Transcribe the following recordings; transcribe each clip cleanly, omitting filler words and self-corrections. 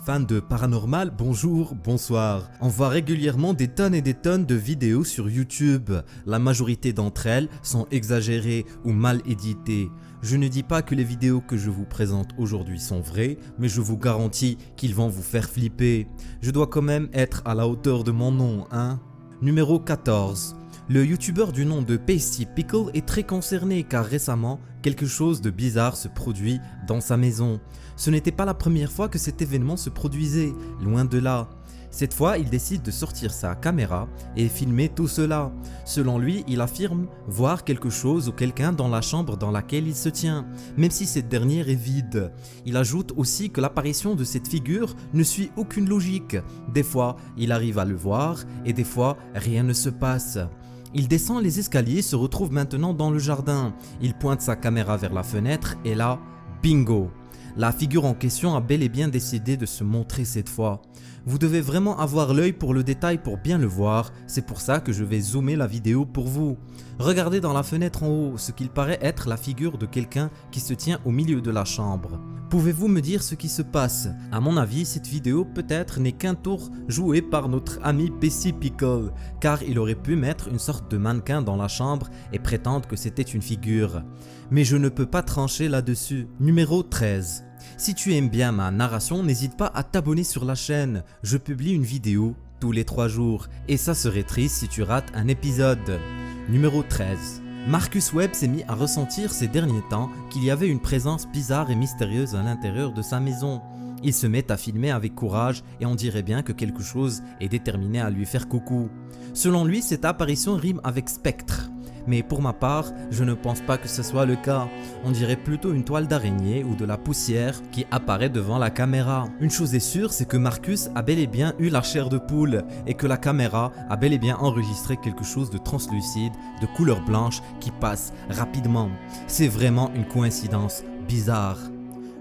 Fans de paranormal, bonjour, bonsoir. On voit régulièrement des tonnes et des tonnes de vidéos sur YouTube. La majorité d'entre elles sont exagérées ou mal éditées. Je ne dis pas que les vidéos que je vous présente aujourd'hui sont vraies, mais je vous garantis qu'ils vont vous faire flipper. Je dois quand même être à la hauteur de mon nom, hein. Numéro 14. Le youtubeur du nom de Pasty Pickle est très concerné car récemment, quelque chose de bizarre se produit dans sa maison. Ce n'était pas la première fois que cet événement se produisait, loin de là. Cette fois, il décide de sortir sa caméra et filmer tout cela. Selon lui, il affirme voir quelque chose ou quelqu'un dans la chambre dans laquelle il se tient, même si cette dernière est vide. Il ajoute aussi que l'apparition de cette figure ne suit aucune logique. Des fois, il arrive à le voir et des fois, rien ne se passe. Il descend les escaliers et se retrouve maintenant dans le jardin. Il pointe sa caméra vers la fenêtre et là, bingo! La figure en question a bel et bien décidé de se montrer cette fois. Vous devez vraiment avoir l'œil pour le détail pour bien le voir, c'est pour ça que je vais zoomer la vidéo pour vous. Regardez dans la fenêtre en haut ce qu'il paraît être la figure de quelqu'un qui se tient au milieu de la chambre. Pouvez-vous me dire ce qui se passe? À mon avis, cette vidéo peut-être n'est qu'un tour joué par notre ami Pasty Pickle, car il aurait pu mettre une sorte de mannequin dans la chambre et prétendre que c'était une figure. Mais je ne peux pas trancher là-dessus. Numéro 13. Si tu aimes bien ma narration, n'hésite pas à t'abonner sur la chaîne. Je publie une vidéo tous les 3 jours et ça serait triste si tu rates un épisode. Numéro 13. Marcus Webb s'est mis à ressentir ces derniers temps qu'il y avait une présence bizarre et mystérieuse à l'intérieur de sa maison. Il se met à filmer avec courage et on dirait bien que quelque chose est déterminé à lui faire coucou. Selon lui, cette apparition rime avec spectre. Mais pour ma part, je ne pense pas que ce soit le cas. On dirait plutôt une toile d'araignée ou de la poussière qui apparaît devant la caméra. Une chose est sûre, c'est que Marcus a bel et bien eu la chair de poule et que la caméra a bel et bien enregistré quelque chose de translucide, de couleur blanche qui passe rapidement. C'est vraiment une coïncidence bizarre.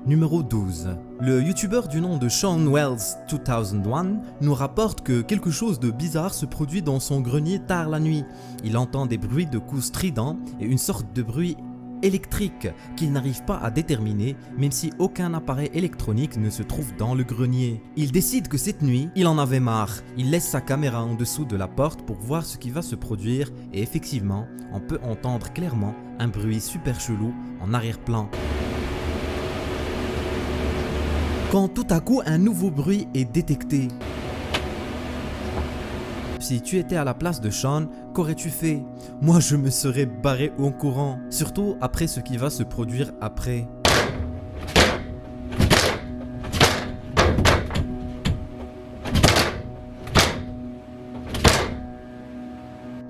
Numéro 12. Le youtubeur du nom de Sean Wells 2001 nous rapporte que quelque chose de bizarre se produit dans son grenier tard la nuit. Il entend des bruits de coups stridents et une sorte de bruit électrique qu'il n'arrive pas à déterminer même si aucun appareil électronique ne se trouve dans le grenier. Il décide que cette nuit, il en avait marre. Il laisse sa caméra en dessous de la porte pour voir ce qui va se produire et effectivement, on peut entendre clairement un bruit super chelou en arrière-plan. Quand tout à coup un nouveau bruit est détecté. Si tu étais à la place de Sean, qu'aurais-tu fait? Moi je me serais barré en courant, surtout après ce qui va se produire après.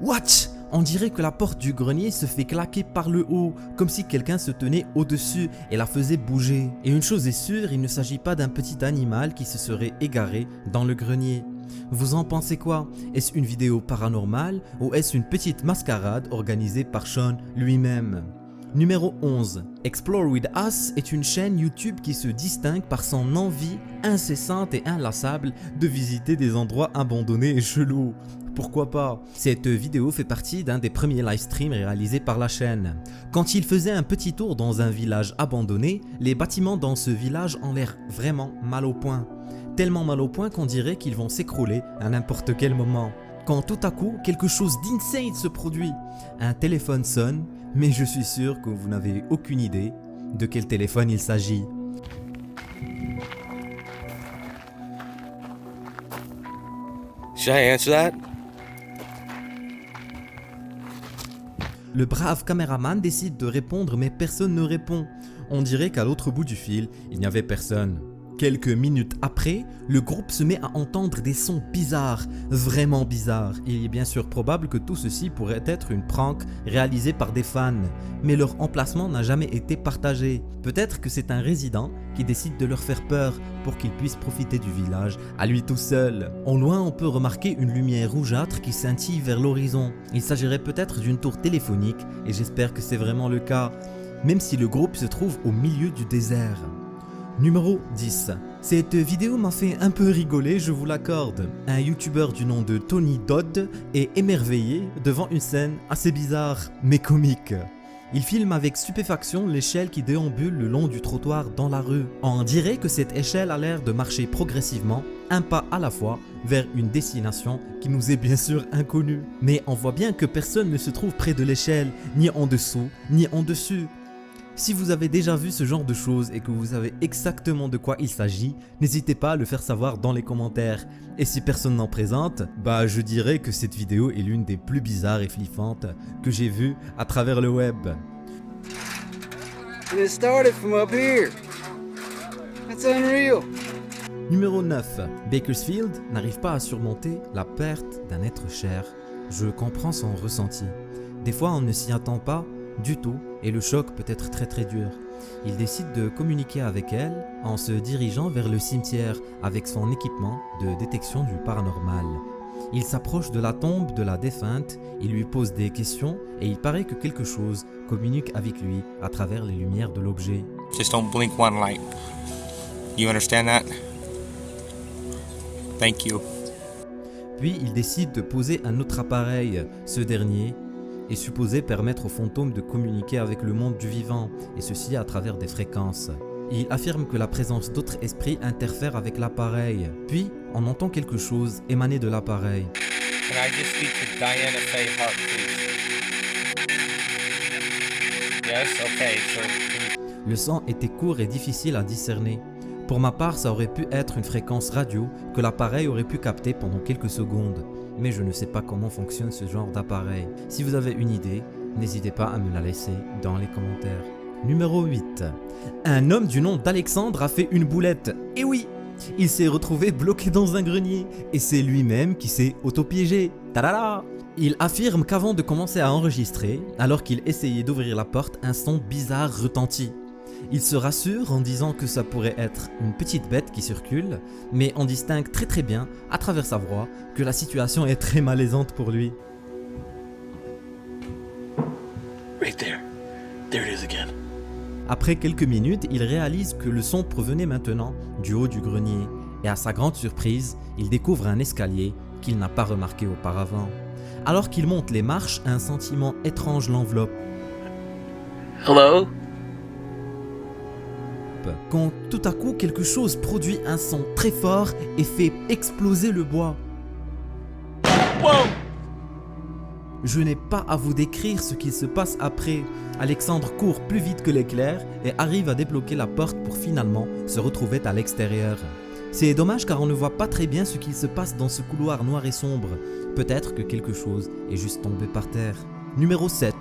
What? On dirait que la porte du grenier se fait claquer par le haut, comme si quelqu'un se tenait au-dessus et la faisait bouger. Et une chose est sûre, il ne s'agit pas d'un petit animal qui se serait égaré dans le grenier. Vous en pensez quoi? Est-ce une vidéo paranormale ou est-ce une petite mascarade organisée par Sean lui-même? Numéro 11. Explore With Us est une chaîne YouTube qui se distingue par son envie incessante et inlassable de visiter des endroits abandonnés et chelous. Pourquoi pas? Cette vidéo fait partie d'un des premiers live streams réalisés par la chaîne. Quand il faisait un petit tour dans un village abandonné, les bâtiments dans ce village ont l'air vraiment mal au point. Tellement mal au point qu'on dirait qu'ils vont s'écrouler à n'importe quel moment. Quand tout à coup, quelque chose d'insane se produit. Un téléphone sonne, mais je suis sûr que vous n'avez aucune idée de quel téléphone il s'agit. Should I answer that? Le brave caméraman décide de répondre mais personne ne répond. On dirait qu'à l'autre bout du fil, il n'y avait personne. Quelques minutes après, le groupe se met à entendre des sons bizarres, vraiment bizarres. Il est bien sûr probable que tout ceci pourrait être une prank réalisée par des fans, mais leur emplacement n'a jamais été partagé. Peut-être que c'est un résident qui décide de leur faire peur pour qu'ils puissent profiter du village à lui tout seul. Au loin, on peut remarquer une lumière rougeâtre qui scintille vers l'horizon. Il s'agirait peut-être d'une tour téléphonique et j'espère que c'est vraiment le cas, même si le groupe se trouve au milieu du désert. Numéro 10. Cette vidéo m'a fait un peu rigoler, je vous l'accorde. Un youtubeur du nom de Tony Dodd est émerveillé devant une scène assez bizarre mais comique. Il filme avec stupéfaction l'échelle qui déambule le long du trottoir dans la rue. On dirait que cette échelle a l'air de marcher progressivement, un pas à la fois, vers une destination qui nous est bien sûr inconnue. Mais on voit bien que personne ne se trouve près de l'échelle, ni en dessous, ni en dessus. Si vous avez déjà vu ce genre de choses et que vous savez exactement de quoi il s'agit, n'hésitez pas à le faire savoir dans les commentaires. Et si personne n'en présente, je dirais que cette vidéo est l'une des plus bizarres et flippantes que j'ai vues à travers le web. And it started from up here. That's unreal. Numéro 9. Bakersfield n'arrive pas à surmonter la perte d'un être cher. Je comprends son ressenti. Des fois on ne s'y attend pas du tout et le choc peut être très dur. Il décide de communiquer avec elle en se dirigeant vers le cimetière avec son équipement de détection du paranormal. Il s'approche de la tombe de la défunte, il lui pose des questions et il paraît que quelque chose communique avec lui à travers les lumières de l'objet. Just don't blink one light. You understand that? Thank you. Puis il décide de poser un autre appareil. Ce dernier est supposé permettre aux fantômes de communiquer avec le monde du vivant, et ceci à travers des fréquences. Il affirme que la présence d'autres esprits interfère avec l'appareil. Puis, on entend quelque chose émaner de l'appareil. Can I just speak to Diana Faye Hart, please? Yes, okay, so... Le son était court et difficile à discerner. Pour ma part, ça aurait pu être une fréquence radio que l'appareil aurait pu capter pendant quelques secondes. Mais je ne sais pas comment fonctionne ce genre d'appareil. Si vous avez une idée, n'hésitez pas à me la laisser dans les commentaires. Numéro 8. Un homme du nom d'Alexandre a fait une boulette. Et oui, il s'est retrouvé bloqué dans un grenier. Et c'est lui-même qui s'est autopiégé. Tadala! Il affirme qu'avant de commencer à enregistrer, alors qu'il essayait d'ouvrir la porte, un son bizarre retentit. Il se rassure en disant que ça pourrait être une petite bête qui circule, mais on distingue très bien, à travers sa voix, que la situation est très malaisante pour lui. Right there. There it is again. Après quelques minutes, il réalise que le son provenait maintenant du haut du grenier, et à sa grande surprise, il découvre un escalier qu'il n'a pas remarqué auparavant. Alors qu'il monte les marches, un sentiment étrange l'enveloppe. Hello? Quand tout à coup quelque chose produit un son très fort et fait exploser le bois. Whoa! Je n'ai pas à vous décrire ce qui se passe après. Alexandre court plus vite que l'éclair et arrive à débloquer la porte pour finalement se retrouver à l'extérieur. C'est dommage car on ne voit pas très bien ce qu'il se passe dans ce couloir noir et sombre. Peut-être que quelque chose est juste tombé par terre. Numéro 7.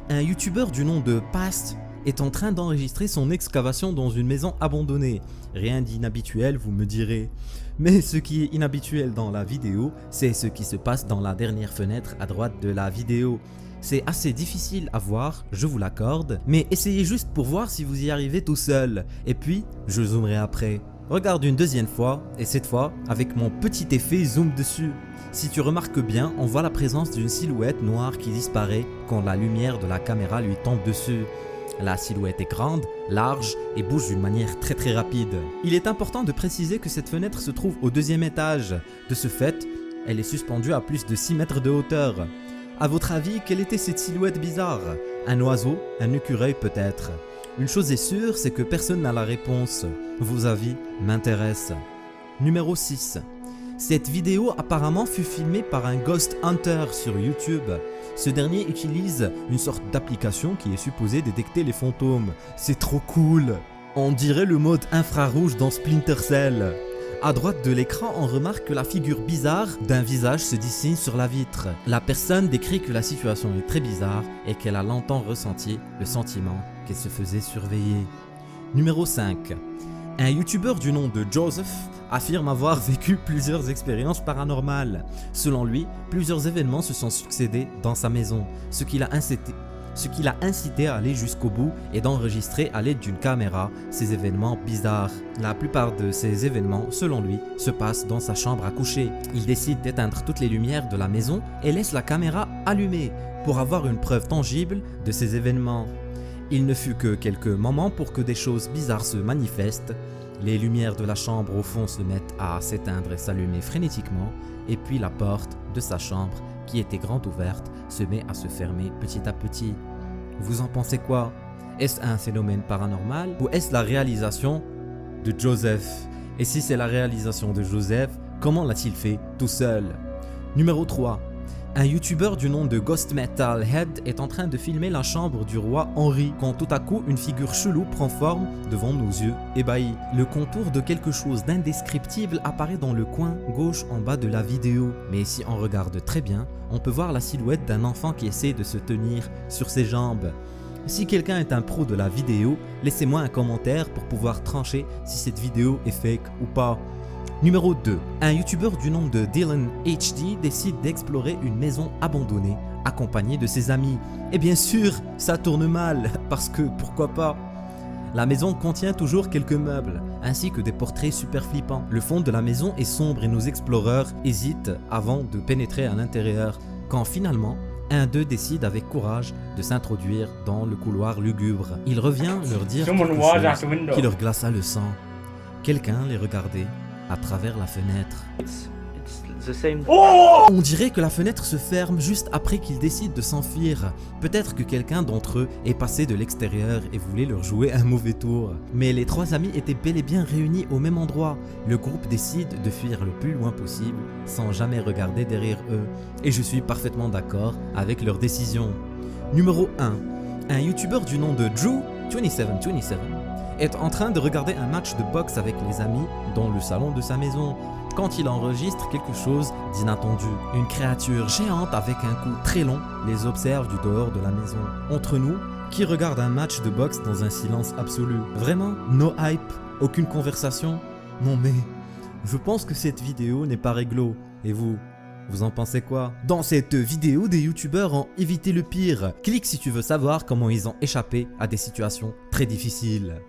Un youtubeur du nom de Past est en train d'enregistrer son excavation dans une maison abandonnée. Rien d'inhabituel, vous me direz. Mais ce qui est inhabituel dans la vidéo, c'est ce qui se passe dans la dernière fenêtre à droite de la vidéo. C'est assez difficile à voir, je vous l'accorde, mais essayez juste pour voir si vous y arrivez tout seul. Et puis, je zoomerai après. Regarde une deuxième fois, et cette fois, avec mon petit effet zoom dessus. Si tu remarques bien, on voit la présence d'une silhouette noire qui disparaît quand la lumière de la caméra lui tombe dessus. La silhouette est grande, large et bouge d'une manière très rapide. Il est important de préciser que cette fenêtre se trouve au deuxième étage. De ce fait, elle est suspendue à plus de 6 mètres de hauteur. À votre avis, quelle était cette silhouette bizarre? Un oiseau? Un écureuil peut-être? Une chose est sûre, c'est que personne n'a la réponse. Vos avis m'intéressent. Numéro 6. Cette vidéo apparemment fut filmée par un Ghost Hunter sur YouTube. Ce dernier utilise une sorte d'application qui est supposée détecter les fantômes. C'est trop cool! On dirait le mode infrarouge dans Splinter Cell. À droite de l'écran, on remarque que la figure bizarre d'un visage se dessine sur la vitre. La personne décrit que la situation est très bizarre et qu'elle a longtemps ressenti le sentiment qu'elle se faisait surveiller. Numéro 5. Un youtubeur du nom de Joseph affirme avoir vécu plusieurs expériences paranormales. Selon lui, plusieurs événements se sont succédés dans sa maison, ce qui l'a incité à aller jusqu'au bout et d'enregistrer à l'aide d'une caméra ces événements bizarres. La plupart de ces événements, selon lui, se passent dans sa chambre à coucher. Il décide d'éteindre toutes les lumières de la maison et laisse la caméra allumée pour avoir une preuve tangible de ces événements. Il ne fut que quelques moments pour que des choses bizarres se manifestent. Les lumières de la chambre au fond se mettent à s'éteindre et s'allumer frénétiquement, et puis la porte de sa chambre, qui était grande ouverte, se met à se fermer petit à petit. Vous en pensez quoi? Est-ce un phénomène paranormal ou est-ce la réalisation de Joseph? Et si c'est la réalisation de Joseph, comment l'a-t-il fait tout seul? Numéro 3. Un youtubeur du nom de Ghost Metal Head est en train de filmer la chambre du roi Henri quand tout à coup une figure chelou prend forme devant nos yeux ébahis. Le contour de quelque chose d'indescriptible apparaît dans le coin gauche en bas de la vidéo. Mais si on regarde très bien, on peut voir la silhouette d'un enfant qui essaie de se tenir sur ses jambes. Si quelqu'un est un pro de la vidéo, laissez-moi un commentaire pour pouvoir trancher si cette vidéo est fake ou pas. Numéro 2. Un youtubeur du nom de Dylan HD décide d'explorer une maison abandonnée accompagné de ses amis. Et bien sûr, ça tourne mal, parce que pourquoi pas? La maison contient toujours quelques meubles, ainsi que des portraits super flippants. Le fond de la maison est sombre et nos exploreurs hésitent avant de pénétrer à l'intérieur, quand finalement, un d'eux décide avec courage de s'introduire dans le couloir lugubre. Il revient leur dire quelque chose qui leur glaça le sang. Quelqu'un les regardait à travers la fenêtre. On dirait que la fenêtre se ferme juste après qu'ils décident de s'enfuir. Peut-être que quelqu'un d'entre eux est passé de l'extérieur et voulait leur jouer un mauvais tour. Mais les trois amis étaient bel et bien réunis au même endroit. Le groupe décide de fuir le plus loin possible sans jamais regarder derrière eux. Et je suis parfaitement d'accord avec leur décision. Numéro 1. Un youtubeur du nom de Drew2727 est en train de regarder un match de boxe avec les amis dans le salon de sa maison quand il enregistre quelque chose d'inattendu. Une créature géante avec un cou très long les observe du dehors de la maison. Entre nous, qui regarde un match de boxe dans un silence absolu? Vraiment, no hype, aucune conversation? Non mais, je pense que cette vidéo n'est pas réglo. Et vous en pensez quoi? Dans cette vidéo, des youtubeurs ont évité le pire. Clique si tu veux savoir comment ils ont échappé à des situations très difficiles.